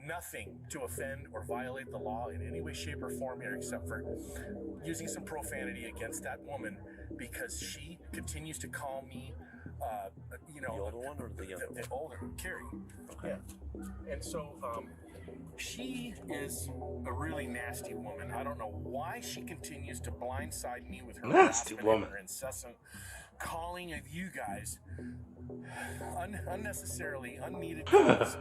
nothing to offend or violate the law in any way, shape, or form here, except for using some profanity against that woman because she continues to call me, the older one or the younger one? The older, Carrie. Okay. Yeah. And so, she is a really nasty woman. I don't know why she continues to blindside me with her nasty harassment woman and her incessant calling of you guys unnecessarily unneeded calls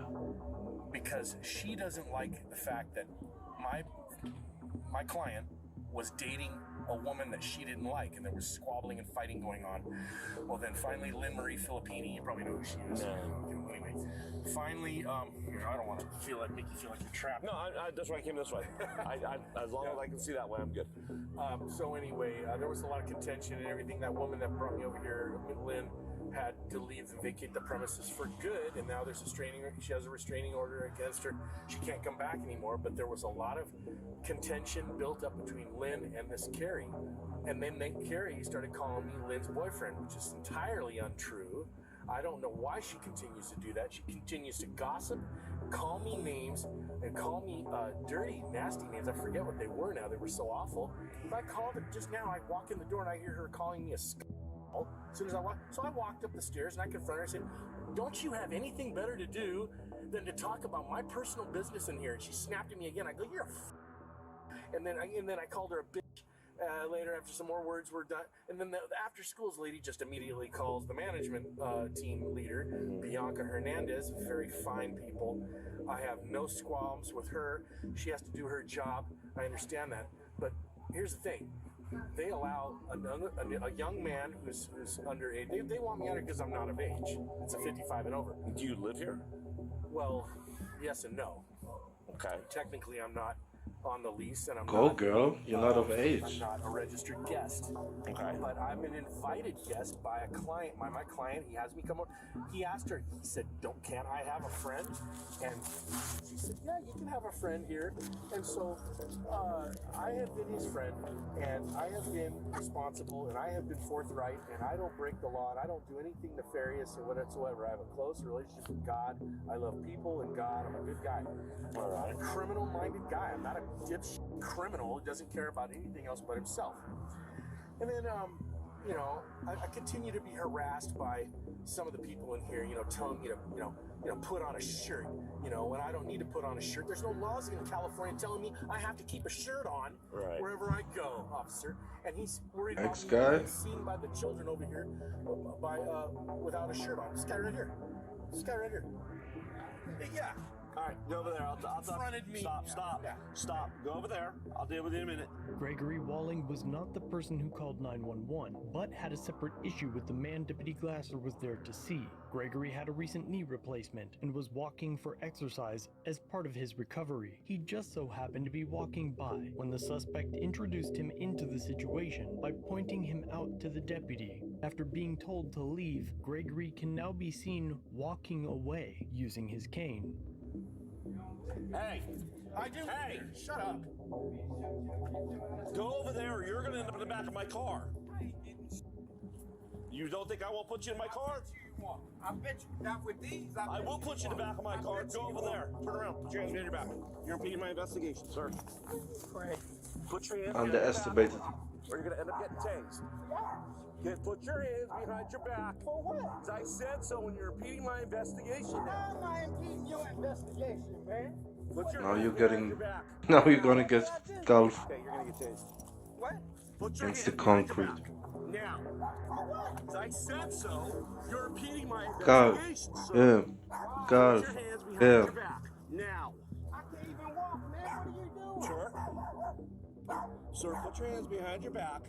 because she doesn't like the fact that my client was dating a woman that she didn't like, and there was squabbling and fighting going on. Well, then finally, Lynn Marie Filippini, you probably know who she is. No. Anyway, finally, I don't want to make you feel like you're trapped. No, that's why I came this way. As long as I can see that way, I'm good. So anyway, there was a lot of contention and everything. That woman that brought me over here, Lynn, had to leave and vacate the premises for good, and now she has a restraining order against her. She can't come back anymore, but there was a lot of contention built up between Lynn and this Carrie. And then Carrie started calling me Lynn's boyfriend, which is entirely untrue. I don't know why she continues to do that. She continues to gossip, call me names, and call me dirty, nasty names. I forget what they were now. They were so awful. But I called her just now. I walk in the door and I hear her calling me a as soon as I walked. So I walked up the stairs and I confronted her and said, "Don't you have anything better to do than to talk about my personal business in here?" And she snapped at me again. I go, "You're a And then I called her a bitch. Later, after some more words were done, and then the after schools lady just immediately calls the management team leader, Bianca Hernandez, very fine people. I have no squalms with her. She has to do her job. I understand that. But here's the thing. They allow a young man who's underage. They want me out here because I'm not of age. It's a 55 and over. Do you live here? Well, yes and no. Okay. Technically, I'm not on the lease, and I'm Go, not, girl. You're not of age. I'm not a registered guest. Okay. But I'm an invited guest by a client. My client, he has me come over. He asked her, he said, can't I have a friend? And she said, yeah, you can have a friend here. And so I have been his friend, and I have been responsible, and I have been forthright, and I don't break the law, and I don't do anything nefarious or whatsoever. I have a close relationship with God. I love people and God. I'm a good guy. I'm a criminal-minded guy. I'm not a dipshit criminal who doesn't care about anything else but himself. And then, I continue to be harassed by some of the people in here, telling me to, put on a shirt, when I don't need to put on a shirt. There's no laws in California telling me I have to keep a shirt on wherever I go, officer. And he's worried about me being seen by the children over here without a shirt on. This guy right here. Yeah. All right, go over there. I'll talk. Me. Stop. Yeah. Stop. Go over there. I'll deal with you in a minute. Gregory Walling was not the person who called 911, but had a separate issue with the man Deputy LackLuster was there to see. Gregory had a recent knee replacement and was walking for exercise as part of his recovery. He just so happened to be walking by when the suspect introduced him into the situation by pointing him out to the deputy. After being told to leave, Gregory can now be seen walking away using his cane. Hey! Hey! Shut up! Go over there or you're going to end up in the back of my car. You don't think I won't put you in my car? I bet you not with these. I will put you in the back of my car. Go over there. Turn around. Put your hands behind your back. You're impeding my investigation, sir. Put your hands Underestimated. behind your back, or you're going to end up getting tased. Put your hands behind your back. For what? As I said so when you're impeding my investigation How am I impeding your investigation, man? Now you're getting. Now you're gonna get golf Okay, you're going to get tased. What? Put your against the hands behind your concrete. back. Now, as I said so, you're impeding my Golf. investigation, sir. Yeah. Golf. Put your hands behind Yeah. your back. Now. I can't even walk, man. What are you doing? Sure. Sir, put your hands behind your back.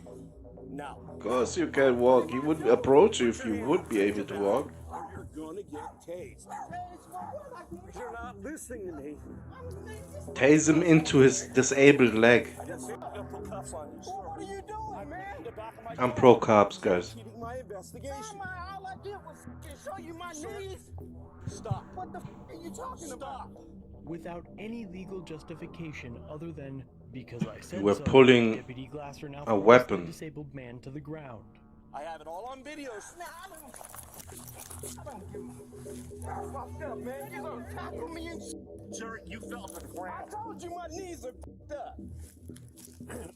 Now. Of course you can walk. He would approach you if you would be able to walk. Or you're gonna get tased. You're not listening to me. Tase him into his disabled leg. I just said I'm gonna put cuffs on you, sir. What are you doing, man? The back of my I'm car. pro cops, guys. Impeding my investigation. All I did was show you my knees. Stop. What the are you talking about? Stop. Without any legal justification other than because I said You were so, pulling Deputy LackLuster now a forced weapon. the disabled man to the ground. I have it all on video. That's fucked up, man. You gonna tackle me and shit? Sir, you fell to the I ground. told you my knees are fucked up.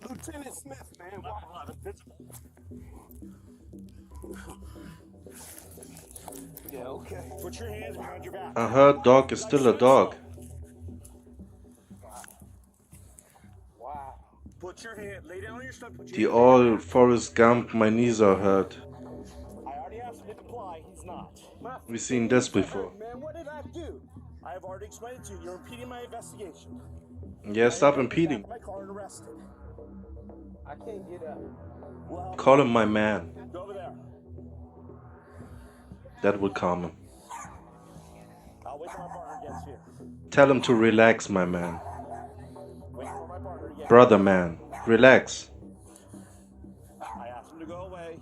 Lieutenant Smith, man. Not a lot of visible. Yeah, okay. Put your hands behind your back. A hurt dog is still a dog. Wow. Put your hand, lay down on your stomach. Put your The hand old Forrest Gump, my knees are hurt. I already asked him to comply. He's not. We've seen this before. Man, what did I do? I have already explained it to you. You're impeding my investigation. Yeah, stop impeding. My car and arrested. I can't get up. Well, Call him my man. go over there. That would calm him. I'll wait till my partner gets here. Tell him to relax, my man. Wait till my partner gets Brother man, relax. I asked him to go away.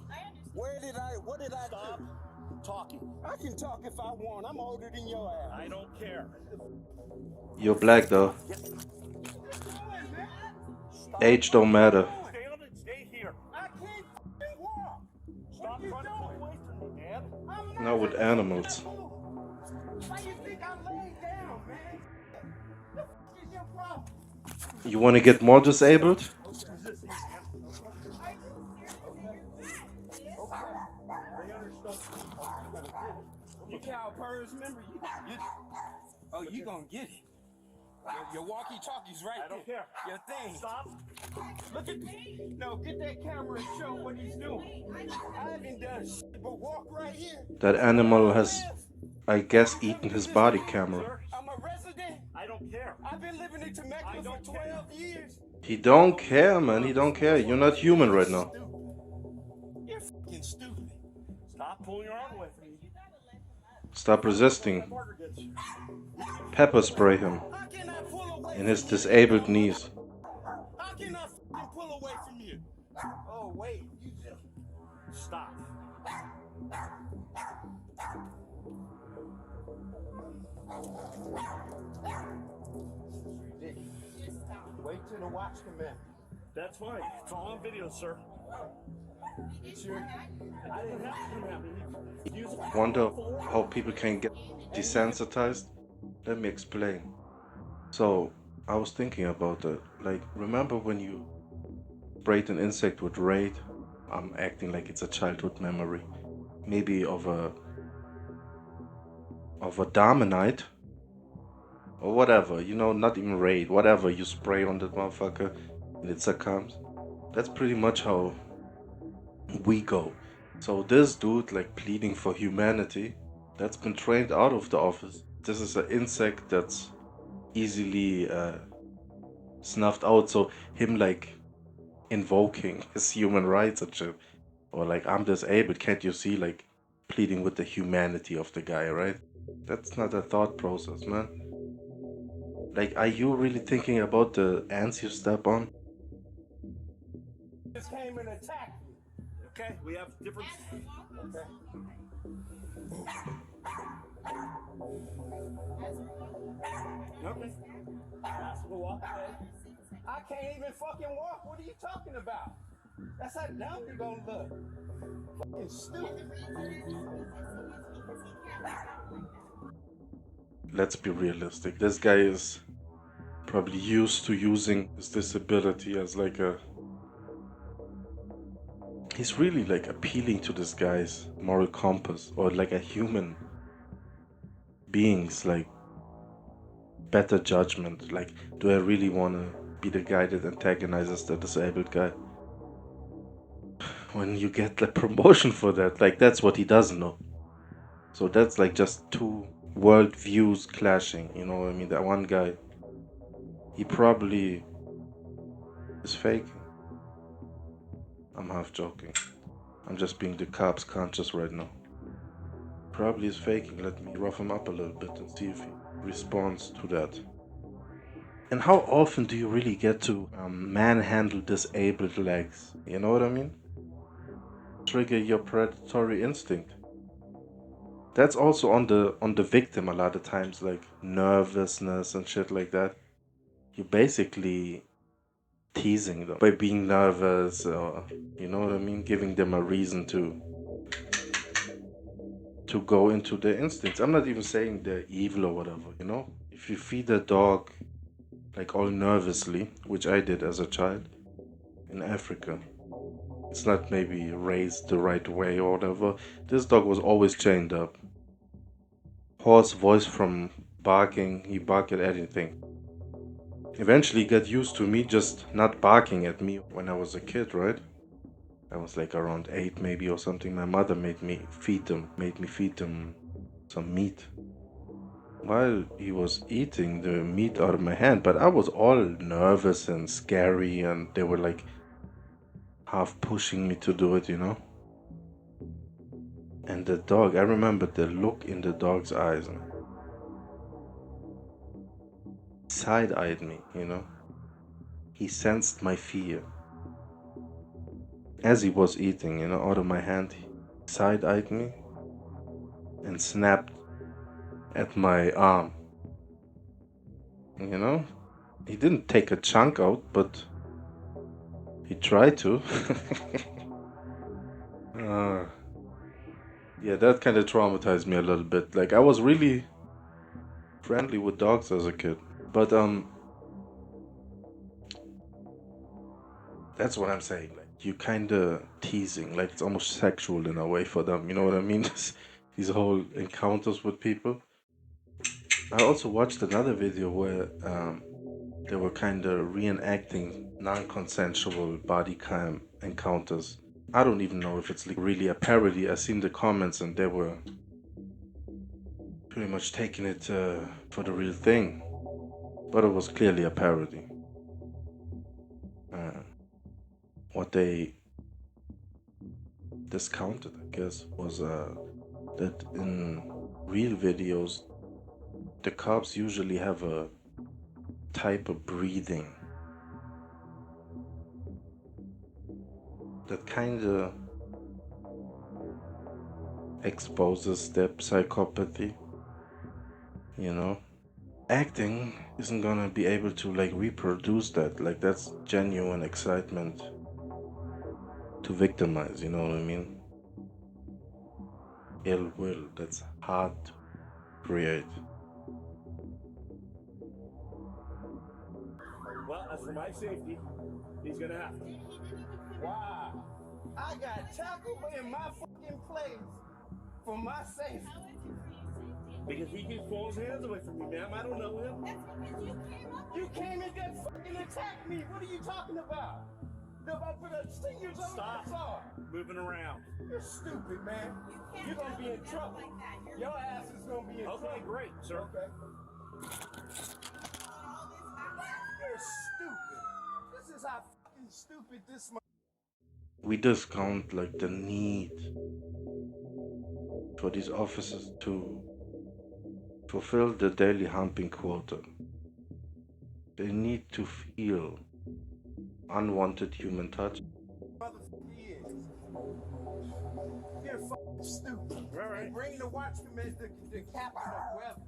What did I Stop talking. do? I can talk if I want. I'm older than your ass. I don't care. You're black though. Age don't matter. Stay on it. Stay here. I can't f***ing walk. Stop trying to pull away from me, man. I'm Not with animals. Why you think I'm laying down, man? The f*** is your problem? You want to get more disabled? You cow purrs, remember? Oh, you gonna get it. Your walkie-talkie's right I don't there. care. Your thing. Stop. Look at me. No, get that camera and show what he's doing. I haven't done shit but walk right here. That animal has, I guess, eaten his body camera. Sir, I'm a resident. I don't care. I've been living in Temecula for 12 years. He don't care, man. He don't care. You're not human right now. You're fucking stupid. Stop pulling your arm away from me. Stop resisting. Partner gets here. Pepper spray him How can I pull away in his from you? disabled knees. How can I fucking pull away from you? Oh, wait. You just... Stop. Wait till the watch come in. That's fine. It's all on video, sir. Sure. I didn't have to come at me. Use it. Wonder how people can get desensitized? Let me explain. So, I was thinking about it. Like, remember when you sprayed an insect with Raid? I'm acting like it's a childhood memory. Maybe of a Dominite? Or whatever, you know, not even Raid. Whatever you spray on that motherfucker and it succumbs. That's pretty much how we go. So this dude, like, pleading for humanity, that's been trained out of the office. This is an insect that's easily snuffed out. So him, like, invoking his human rights and shit, or like, I'm disabled, can't you see, like, pleading with the humanity of the guy, right? That's not a thought process, man. Like, are you really thinking about the ants you step on? Just came and attacked me. Okay, we have different. Okay. Okay. Ask him to walk away. I can't even fucking walk. What are you talking about? That's how dumb you're gonna look. Fucking stupid. Let's be realistic. This guy is probably used to using his disability as like a... He's really like appealing to this guy's moral compass, or like a human being's like better judgment. Like, do I really want to be the guy that antagonizes the disabled guy? When you get the promotion for that, like, that's what he doesn't know. So that's like just two world views clashing, you know what I mean? That one guy, he probably is faking. I'm half joking. I'm just being the cops conscious right now. Probably is faking. Let me rough him up a little bit and see if he responds to that. And how often do you really get to manhandle disabled legs? You know what I mean? Trigger your predatory instinct. That's also on the victim a lot of times, like nervousness and shit like that. You're basically teasing them by being nervous, or, you know what I mean? Giving them a reason to to go into their instincts. I'm not even saying they're evil or whatever, you know? If you feed a dog like all nervously, which I did as a child in Africa, it's not maybe raised the right way or whatever. This dog was always chained up. Hoarse voice from barking, he barked at anything. Eventually he got used to me just not barking at me when I was a kid, right? I was like around 8 maybe or something. My mother made me feed him some meat. While he was eating the meat out of my hand, but I was all nervous and scary, and they were like half pushing me to do it, you know? And the dog, I remember the look in the dog's eyes. Side-eyed me, you know? He sensed my fear. As he was eating, you know, out of my hand, he side-eyed me and snapped at my arm. You know? He didn't take a chunk out, but he tried to. Yeah, that kind of traumatized me a little bit. Like, I was really friendly with dogs as a kid. But, that's what I'm saying. Like, you kind of teasing. Like, it's almost sexual in a way for them. You know what I mean? These whole encounters with people. I also watched another video where they were kind of reenacting non-consensual body cam encounters. I don't even know if it's like really a parody. I seen the comments and they were pretty much taking it for the real thing, but it was clearly a parody. What they discounted, I guess, was that in real videos, the cops usually have a type of breathing that kind of exposes their psychopathy, you know? Acting isn't gonna be able to like reproduce that. Like, that's genuine excitement to victimize, you know what I mean? Ill will, that's hard to create. Well, as for my safety, he's gonna have to. Wow. I got tackled in my fucking place for my safety. Because he keeps pulling his hands away from me, ma'am. I don't know him. That's because you came up. You came and just fucking attacked me. What are you talking about? You're Stop moving around. You're stupid, man. You You're gonna be in trouble. like that. You're Your ass is gonna be in trouble. Okay, great, sir. Okay. all this. You're stupid. This is how fucking stupid this. We discount like the need for these officers to fulfill the daily humping quota. They need to feel unwanted human touch. Motherfucker is. You're fucking stupid. All right. Bring the watchman, the captain of weather.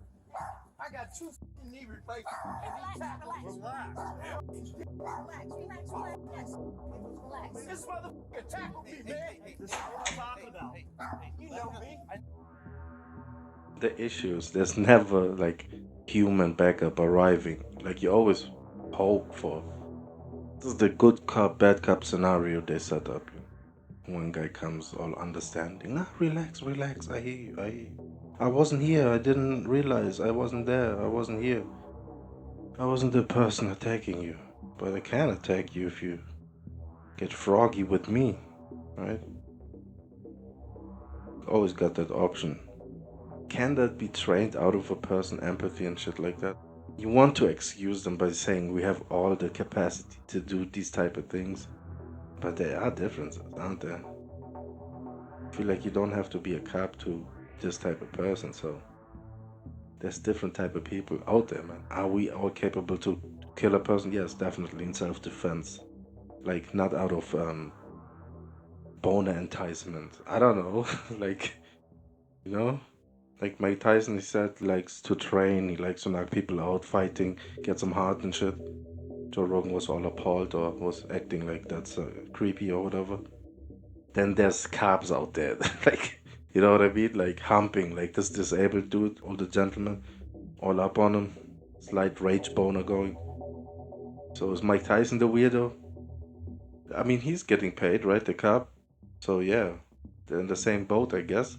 I got 2 fucking knee replacements and he tackled me. Relax. Relax. This motherfucker tackled me, man. This is what I'm talking about. You know me. The issues, there's never like human backup arriving. Like, you always hope for. This is the good cop, bad cop scenario they set up. One guy comes all understanding. Nah, relax, I hear you. I wasn't here, I didn't realize, I wasn't there, I wasn't here. I wasn't the person attacking you. But I can attack you if you get froggy with me, right? Always got that option. Can that be trained out of a person, empathy and shit like that? You want to excuse them by saying we have all the capacity to do these type of things, but there are differences, aren't there? I feel like you don't have to be a cop to this type of person, so there's different type of people out there, man. Are we all capable to kill a person? Yes, definitely in self-defense. Like, not out of boner enticement. I don't know, like, you know? Like Mike Tyson, he said, likes to train, he likes to knock people out, fighting, get some heart and shit. Joe Rogan was all appalled or was acting like that's creepy or whatever. Then there's cops out there, like, You know what I mean? Like humping, like this disabled dude, older gentleman, all up on him. Slight rage boner going. So is Mike Tyson the weirdo? I mean, he's getting paid, right? The cop. So yeah, they're in the same boat, I guess.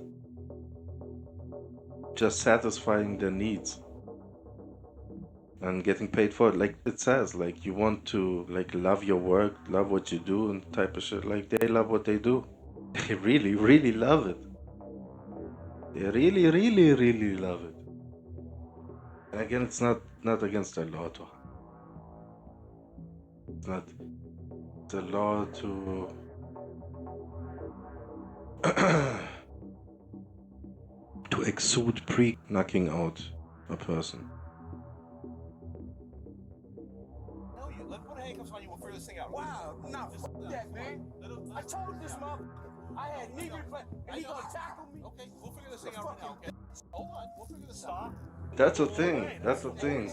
Just satisfying their needs and getting paid for it. Like it says, like you want to like love your work, love what you do, and type of shit. Like they love what they do. They really, really love it. They really, really, really love it. And again, it's not against the law to. It's not the law to. To exude pre-knocking out a person. No, you. Let's put handcuffs on you. We'll figure this thing out. Wow, no, that man. I told this mother I had knee replacement, and he gonna tackle me. Okay, we'll figure this thing out right now. Okay, hold on, we'll figure this out. That's the thing. That's the thing.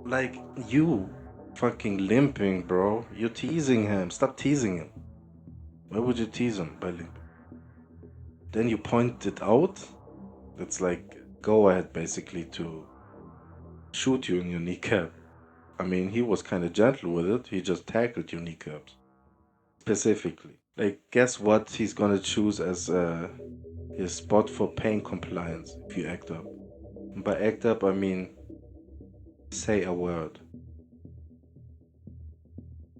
Like you, fucking limping, bro. You're teasing him. Stop teasing him. Why would you tease him by limping? Then you point it out. It's like go ahead, basically, to shoot you in your kneecap. I mean, he was kind of gentle with it. He just tackled your kneecaps specifically. Like, guess what he's gonna choose as his spot for pain compliance if you act up. And by act up, I mean say a word.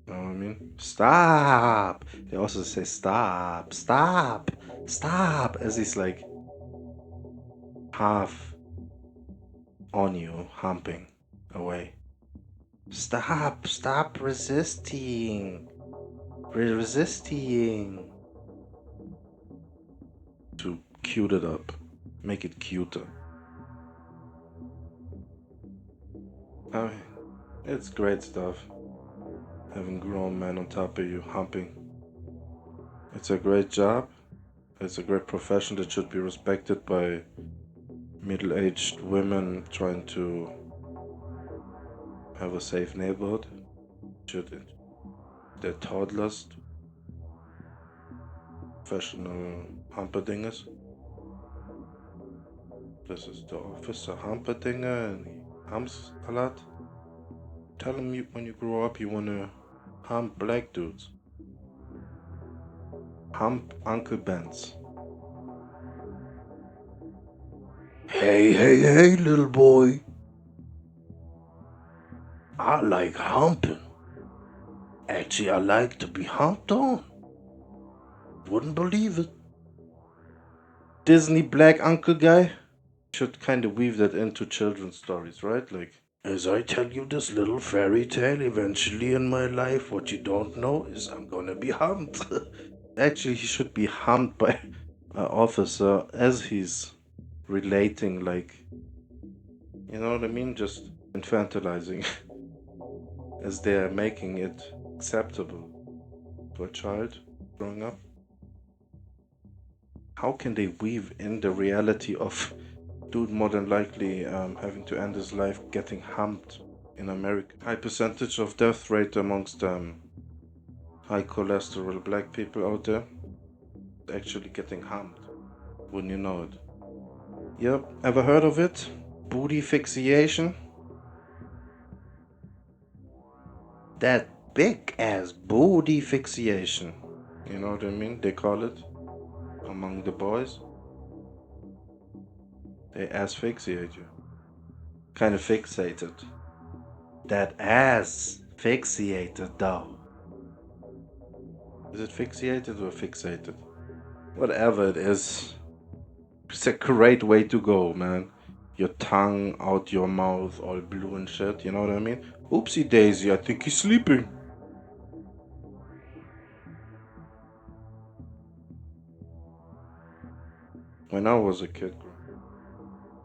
You know what I mean? Stop! They also say stop, stop, stop, as he's like half on you, humping away. Stop resisting. Resisting. To cute it up, make it cuter. I mean, it's great stuff. Having grown men on top of you humping. It's a great job. It's a great profession that should be respected by middle-aged women trying to have a safe neighborhood. Should their toddlers, professional humperdingers. This is the officer humperdinger and he humps a lot. Tell him when you grow up you wanna hump black dudes. Hump Uncle Ben's. Hey, little boy. I like humping. Actually, I like to be humped on. Wouldn't believe it. Disney black uncle guy? Should kind of weave that into children's stories, right? Like, as I tell you this little fairy tale, eventually in my life, what you don't know is I'm gonna be humped. Actually, he should be humped by an officer as he's relating, like, you know what I mean? Just infantilizing as they're making it acceptable to a child growing up. How can they weave in the reality of dude more than likely having to end his life getting humped in America? High percentage of death rate amongst high cholesterol black people out there actually getting humped. Wouldn't you know it? Yep, ever heard of it? Booty fixation? That big ass booty fixation. You know what I mean? They call it among the boys. They asphyxiate you. Kind of fixated. That ass fixated though. Is it fixated or fixated? Whatever it is. It's a great way to go, man. Your tongue out your mouth all blue and shit, you know what I mean? Oopsie daisy, I think he's sleeping. When I was a kid,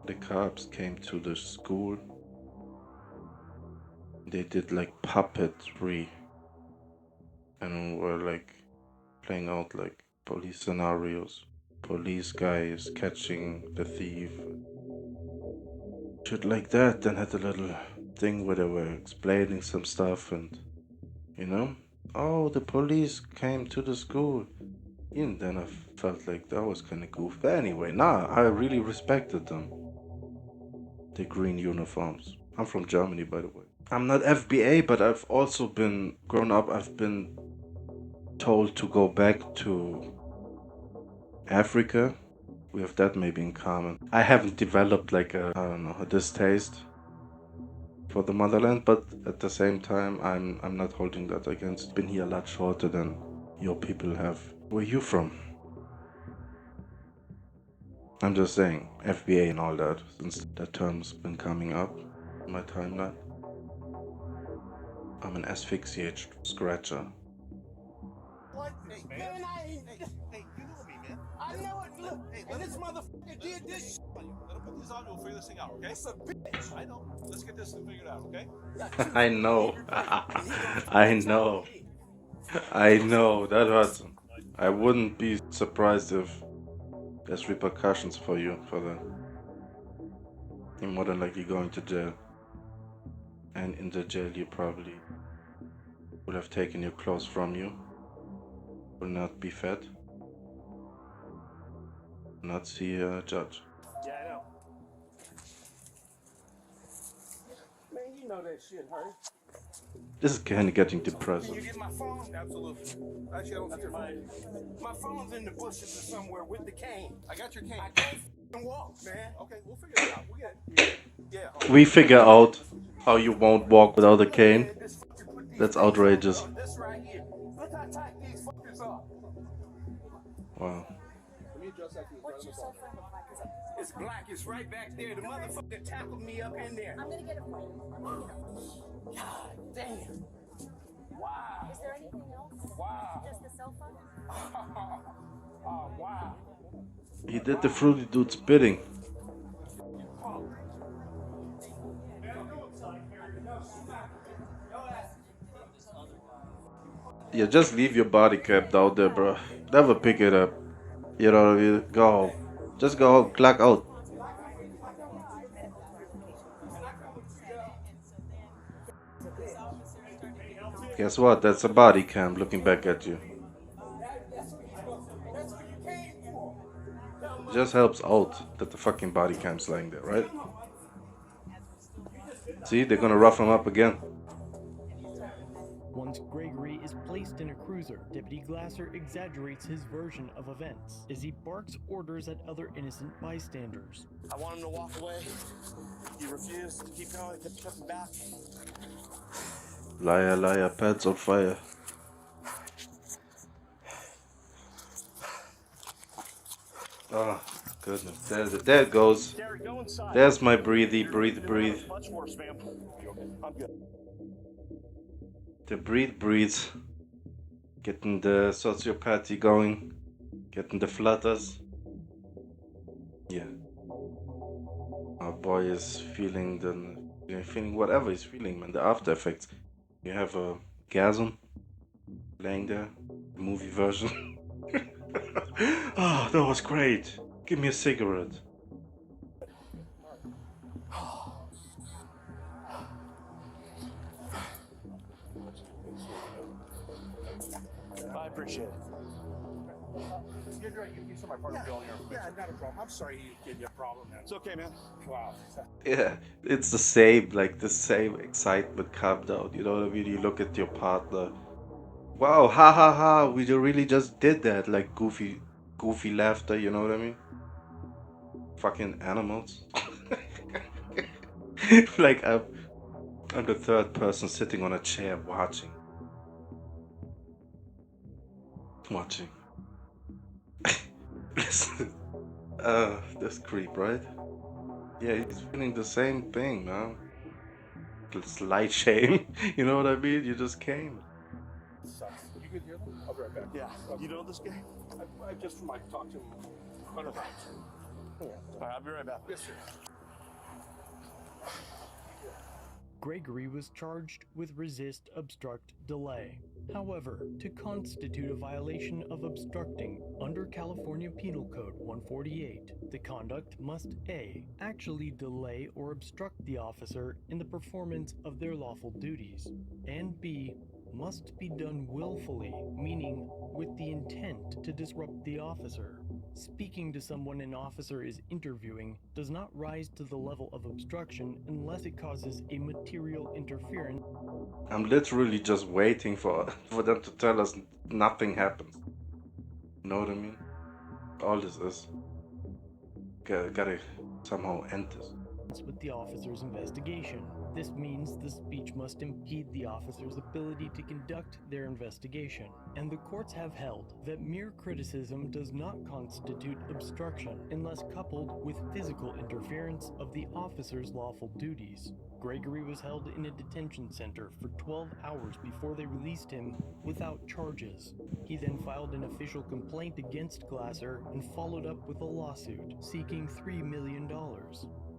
the cops came to the school. They did like puppetry and were like playing out like police scenarios. Police guys catching the thief. Shit like that. Then had a little thing where they were explaining some stuff and, you know, oh, the police came to the school. Even then I felt like that was kind of goofy. But anyway, nah, I really respected them. The green uniforms. I'm from Germany, by the way. I'm not FBA, but I've also been, grown up, I've been told to go back to Africa. We have that maybe in common. I haven't developed like a, I don't know, a distaste for the motherland, but at the same time, I'm not holding that against. Been here a lot shorter than your people have. Where you from? I'm just saying, FBA and all that, since that term's been coming up in my timeline. I'm an asphyxiate scratcher. What? Hey, man, I ain't. Hey, you know me, man. I know it. Look, and this motherfucker did this. Let him put this on. We'll figure this thing out, okay? It's a bitch. I know. Let's get this thing figured out, okay? I know. I know. I know. That hurts him. I wouldn't be surprised if there's repercussions for you for that. You're more than likely going to jail. And in the jail you probably will have taken your clothes from you. Will not be fed. Not see a judge. Yeah, I know. Man, you know that shit hurt. This is kind of getting depressing. Can you get my phone? Absolutely. Actually, I don't see your phone. My phone's in the bushes or somewhere with the cane. I got your cane. I can't f***ing walk, man. Okay, we'll figure it out. We get it. Yeah. We figure out how you won't walk without a cane. That's outrageous. This right here. Look how tight these fuckers are. Wow. Let me adjust that to the front What's of your the cell phone. phone look like? 'Cause It's black. It's right back there. The motherfucker tackled me up in there. I'm gonna get it for you. I'm gonna get it. God damn. Wow. Is there anything else? Wow. Just the cell phone? Oh, wow. He did the Fruity Dude's bidding. Yeah, just leave your body kept out there, bro. Never pick it up. You know what I mean? Go home. Just go home. Clock out. Guess what? That's a body cam looking back at you. It just helps out that the fucking body cam's lying there, right? See, they're gonna rough him up again. Once Gregory is placed in a cruiser, Deputy Glasser exaggerates his version of events as he barks orders at other innocent bystanders. I want him to walk away. He refused to keep going. He kept tripping back. Liar, liar, pants on fire. Oh, goodness. There it goes. Derek, go inside. There's my breathy, breathe. Much worse, man. You okay? I'm good. The breathes. Getting the sociopathy going. Getting the flutters. Yeah. Our boy is feeling whatever he's feeling, man. The after effects. You have a gasm laying there. The movie version. Oh, that was great. Give me a cigarette. I appreciate it. You saw my partner Bill here. Yeah, not a problem. I'm sorry you gave you a problem, man. It's okay, man. Wow. Yeah, it's the same excitement calmed down. You know what I mean? You look at your partner. Wow, ha ha ha, we really just did that. Like goofy laughter, you know what I mean? Fucking animals. Like I'm the third person sitting on a chair watching. Listen, this creep, right? Yeah, he's feeling the same thing, man. Slight shame, you know what I mean? You just came. You could hear them? I'll be right back. Yeah. You know this guy? I just might talk to him 100 times. All right, I'll be right back. Yes, sir. Gregory was charged with resist, obstruct, delay. However, to constitute a violation of obstructing under California Penal Code 148, the conduct must A. actually delay or obstruct the officer in the performance of their lawful duties, and B. must be done willfully, meaning with the intent to disrupt the officer. Speaking to someone an officer is interviewing does not rise to the level of obstruction unless it causes a material interference. I'm literally just waiting for them to tell us nothing happens. You know what I mean? All this is gotta somehow end this. With the officer's investigation. This means the speech must impede the officer's ability to conduct their investigation, and the courts have held that mere criticism does not constitute obstruction unless coupled with physical interference of the officer's lawful duties. Gregory was held in a detention center for 12 hours before they released him without charges. He then filed an official complaint against Glasser and followed up with a lawsuit seeking $3 million.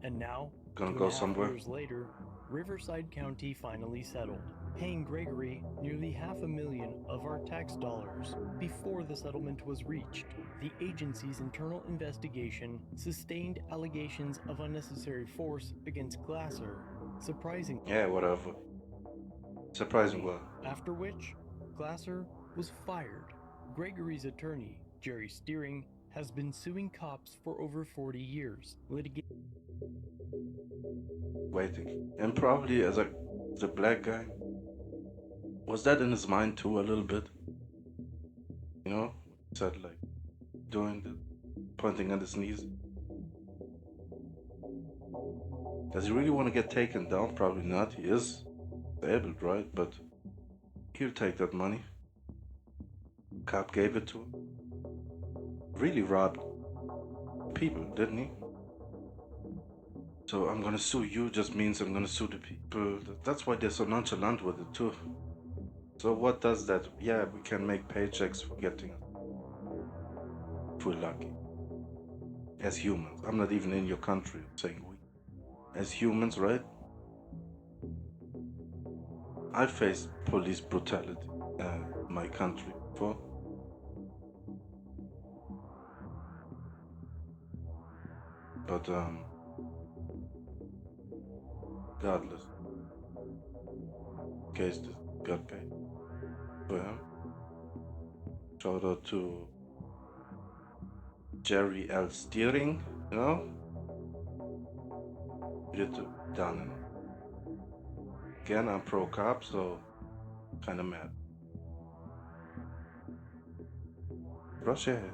And now, Gonna 2.5 go somewhere. years later, Riverside County finally settled, paying Gregory nearly $500,000 of our tax dollars. Before the settlement was reached, the agency's internal investigation sustained allegations of unnecessary force against Glasser, surprisingly. Yeah, whatever. Surprising well. After which, Glasser was fired. Gregory's attorney, Jerry Steering, has been suing cops for over 40 years, Waiting. And probably as the black guy, was that in his mind too a little bit? You know? Said like doing the pointing at his knees. Does he really want to get taken down? Probably not. He is disabled, right? But he'll take that money. Cop gave it to him. Really robbed people, didn't he? So I'm gonna sue you just means I'm gonna sue the people. That's why they're so nonchalant with it too. So what does that? Yeah, we can make paychecks for getting it. If we're lucky. As humans. I'm not even in your country, I'm saying we. As humans, right? I faced police brutality in my country before. But regardless, case that got paid for him. Shout out to Jerry L. Steering, you know? He did done. Again, I'm pro cop, so kinda mad. Brush your hair.